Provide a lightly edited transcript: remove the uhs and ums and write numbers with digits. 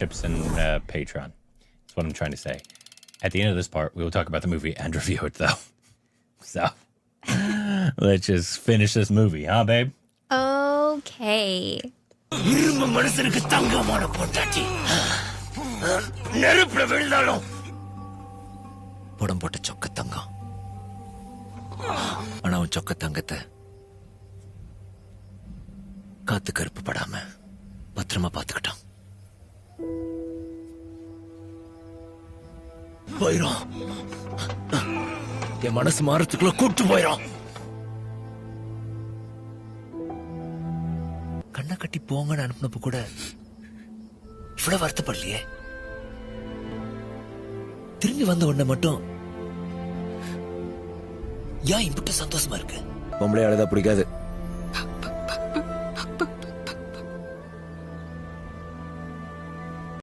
Chips and Patreon. That's what I'm trying to say. At the end of this part, we will talk about the movie and review it, though. So let's just finish this movie, huh, babe? Okay. இரும்பு மனுஷனுக்கு தங்கமான பொண்டாட்டி நெருப்புல விழுந்தாலும் புடம் போட்ட சொக்க தங்கம். ஆனா அவன் சொக்க தங்கத்தை காத்து கருப்பு படாம பத்திரமா பாத்துக்கிட்டான். போயிரும் என் மனசு மாறத்துக்குள்ள கூட்டு போயிரும். கண்ணை கட்டி போங்கன்னு அனுப்பினப்ப கூட இவ்வளவு வருத்தப்படலையே. திரும்பி வந்த உடனே மட்டும் ஏன் இம்பிட்டு சந்தோஷமா இருக்கு? பொம்பளை அழுதா பிடிக்காது.